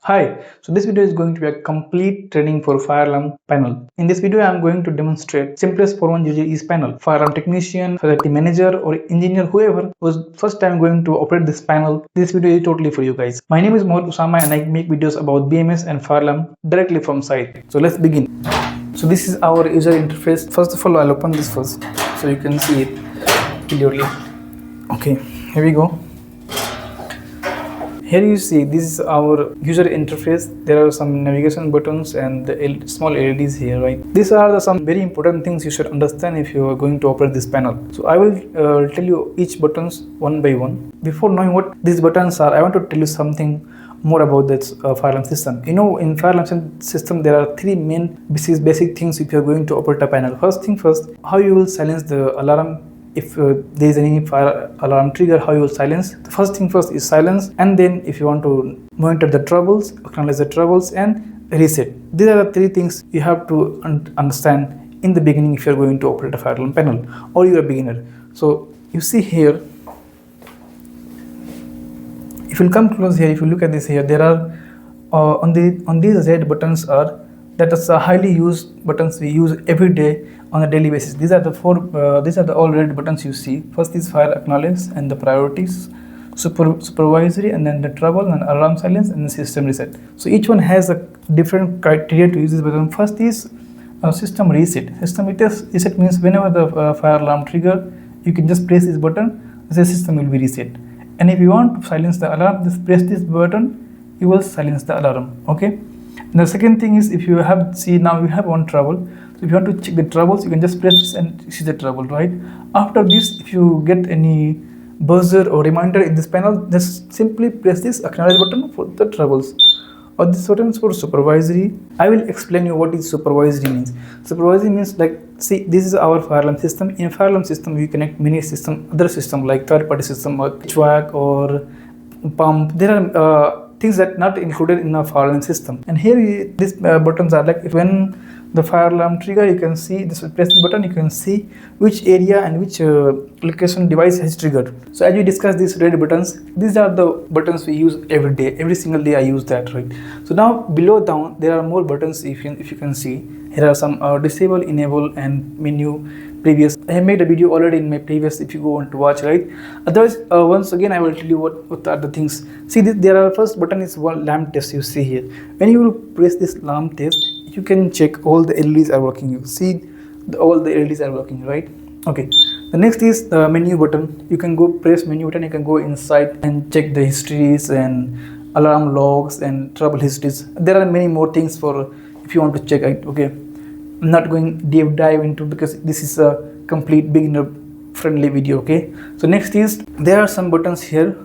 Hi, so this video is going to be a complete training for fire alarm panel. In this video, I am going to demonstrate Simplex 4100es panel. Fire alarm technician, facility manager or engineer, whoever was first time going to operate this panel, this video is totally for you guys. My name is Usamah and I make videos about BMS and fire alarm directly from site. So let's begin. So this is our user interface. First of all, I'll open this first so you can see it clearly. Okay, here we go. Here you see this is our user interface. There are some navigation buttons and the small LEDs here, right? These are some very important things you should understand if you are going to operate this panel. So I will tell you each buttons one by one. Before knowing what these buttons are, I want to tell you something more about this fire alarm system. You know, in fire alarm system there are three main basic things if you are going to operate a panel. First thing first, how you will silence the alarm. If there is any fire alarm trigger, how you will silence. The first thing first is silence, and then if you want to monitor the troubles, acknowledge the troubles and reset. These are the three things you have to understand in the beginning if you are going to operate a fire alarm panel or you are a beginner. So you see here, if you come close here, if you look at this here, there are on these red buttons are that is highly used buttons we use every day on a daily basis. These are the all red buttons you see. First is fire acknowledge and the priorities, supervisory, and then the trouble and alarm silence and the system reset. So each one has a different criteria to use this button. First is system reset. System reset means whenever the fire alarm trigger, you can just press this button, the system will be reset. And if you want to silence the alarm, just press this button, you will silence the alarm. Okay. And the second thing is, if you have, see now we have one trouble. So if you want to check the troubles, you can just press this and see the trouble, right? After this, if you get any buzzer or reminder in this panel, just simply press this acknowledge button for the troubles. Or this button is for supervisory. I will explain you what is supervisory means. Supervisory means, like, see, this is our fire alarm system. In a fire alarm system, we connect many other system like third-party system or HVAC or pump. There are things that not included in a fire alarm system. And here these buttons are like, when the fire alarm trigger, you can see this, press this button, you can see which area and which location device has triggered. So as we discussed these red buttons, these are the buttons we use every day. Every single day I use that, right? So now below down there are more buttons. If you can see, here are some disable, enable and menu. Previous, I have made a video already in my previous, if you go on to watch, right? Otherwise, once again I will tell you what are the things. See, there are first button is one lamp test. You see here, when you will press this lamp test, you can check all the LEDs are working. You see all the LEDs are working, right? Okay, the next is the menu button. You can go press menu button, you can go inside and check the histories and alarm logs and trouble histories. There are many more things for if you want to check it. Okay, I'm not going deep dive into, because this is a complete beginner friendly video. Okay, so next is, there are some buttons here.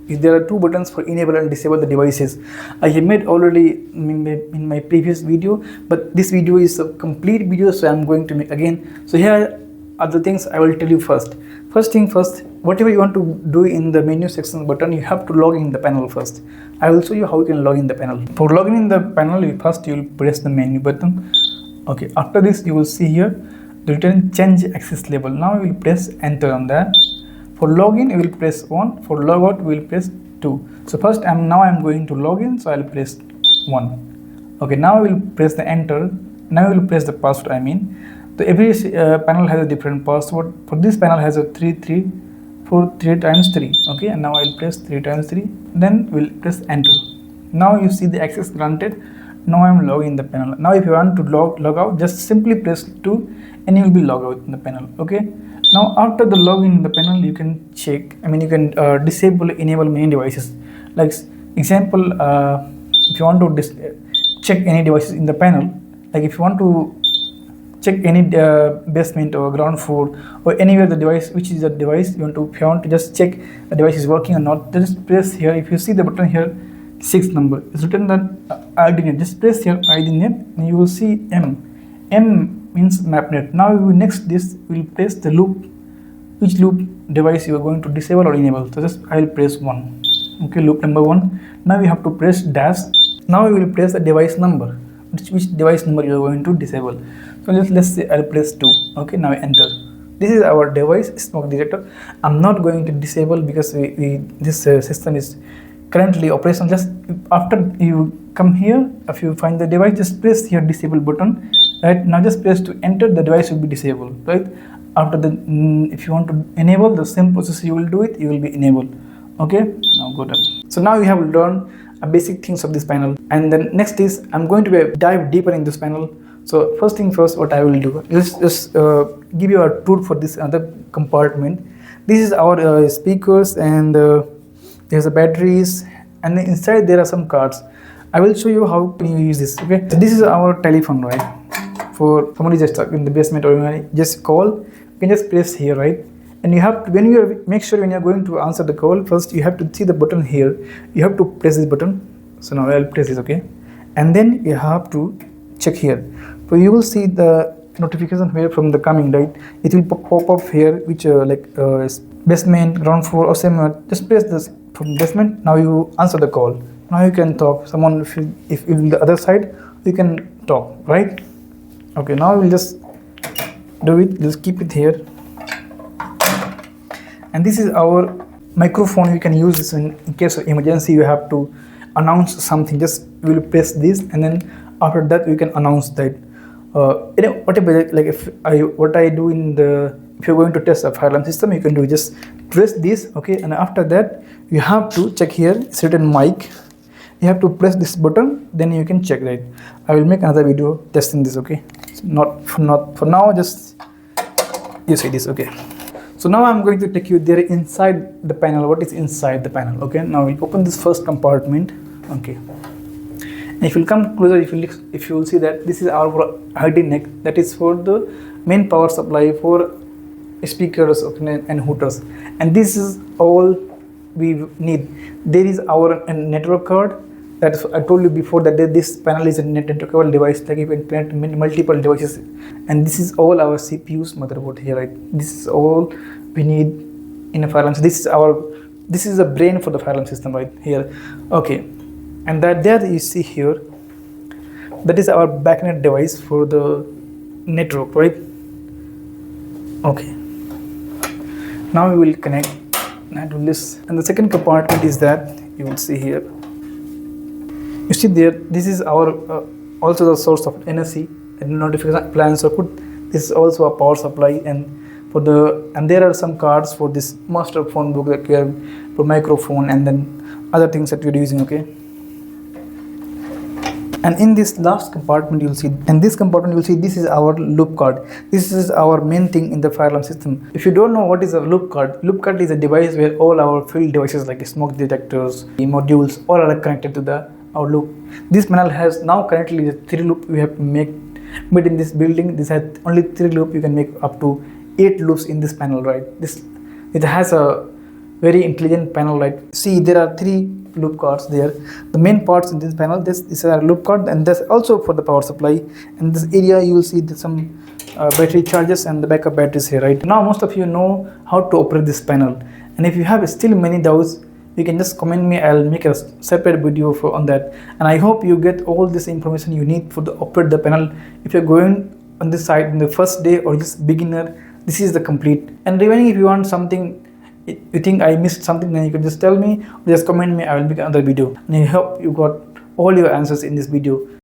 There are two buttons for enable and disable the devices. I have made already in my previous video, but this video is a complete video, so I'm going to make again. So here are the things I will tell you first. First thing first, whatever you want to do in the menu section button, you have to log in the panel first. I will show you how you can log in the panel. For logging in the panel, first you will press the menu button. Okay, after this you will see here the written change access level. Now you will press enter on that. For login you will press 1, for logout we will press 2. So first I'm going to log in, so I will press 1. Okay, now we will press the enter. Now we will press the password. I mean, every panel has a different password. For this panel has a 3 times 3. Okay, and now I will press 3 times 3. Then we will press enter. Now you see the access granted. Now I am logging in the panel. Now if you want to log out, just simply press 2 and you will be logged out in the panel. Okay. Now after the login in the panel, you can check, you can disable, enable many devices. Like example, if you want to check any devices in the panel, like if you want to check any basement or ground floor or anywhere the device, which is the device if you want to just check the device is working or not, just press here. If you see the button here, 6 number, it's written that ID name. Just press here ID name and you will see M means mapnet. Now next this will press the loop, which loop device you are going to disable or enable. So just I will press 1. Okay, loop number 1. Now you have to press dash. Now you will press the device number, which device number you are going to disable. So let's say I'll press 2. Okay, now enter. This is our device, smoke detector. I'm not going to disable because this system is currently operational. Just after you come here. If you find the device, just press here disable button. Right now, just press to enter. The device will be disabled. Right after the if you want to enable the same process, you will do it. You will be enabled. Okay. Now go down. So now you have learned basic things of this panel, and then next is I'm going to dive deeper in this panel. So first thing first, what I will do is just give you a tour for this other compartment. This is our speakers, and there's the batteries, and inside there are some cards. I will show you how can you use this. Okay, so this is our telephone, right? For somebody just stuck in the basement or just call, you can just press here, right? And you have to, when you are, make sure when you are going to answer the call, first you have to see the button here. You have to press this button. So now I'll press this, okay? And then you have to check here. So you will see the notification here from the coming, right? It will pop up here, which basement, ground floor, or same. Just press this from basement. Now you answer the call. Now you can talk. Someone if in the other side, you can talk, right? Okay. Now we'll just do it. Just keep it here. And this is our microphone. You can use this in case of emergency. You have to announce something. Just we will press this, and then after that we can announce that. Whatever, like what I do in the, if you're going to test a fire alarm system, you can do just press this, okay, and after that you have to check here. It's written mic. You have to press this button, then you can check, right? I will make another video testing this, okay? So not for now, just you see this, okay? So now I'm going to take you there inside the panel. What is inside the panel? Okay, now we open this first compartment. Okay, and if you come closer, if you will see that this is our ID neck. That is for the main power supply for speakers and hooters. And this is all we need. There is our network card. That is, I told you before that this panel is a networkable device, like you can connect multiple devices. And this is all our CPU's motherboard here, right? This is all we need in a fire alarm. This is the brain for the fire alarm system, right here. Okay, and that there you see here, that is our backnet device for the network, right? Okay, now we will connect and do this. And the second compartment is that you will see here. You see there, this is our also the source of NSC and notification appliance output. This is also a power supply, and there are some cards for this master phone book that we have for microphone, and then other things that we're using, okay? And in this last compartment you'll see, this is our loop card. This is our main thing in the fire alarm system. If you don't know what is a loop card is a device where all our field devices like smoke detectors, modules, all are connected to our loop. This panel has now currently 3 loop we have made in this building. This has only 3 loop. You can make up to 8 loops in this panel, right? It has a very intelligent panel, right? See, there are 3 loop cards there. The main parts in this panel, this is a loop card, and that's also for the power supply. And this area you will see some battery charges and the backup batteries here, right? Now most of you know how to operate this panel, and if you have still many doubts, you can just comment me. I'll make a separate video on that. And I hope you get all this information you need for the operate the panel. If you're going on this site in the first day or just beginner, this is the complete. And remaining, if you want something, you think I missed something, then you can just tell me or just comment me. I will make another video. And I hope you got all your answers in this video.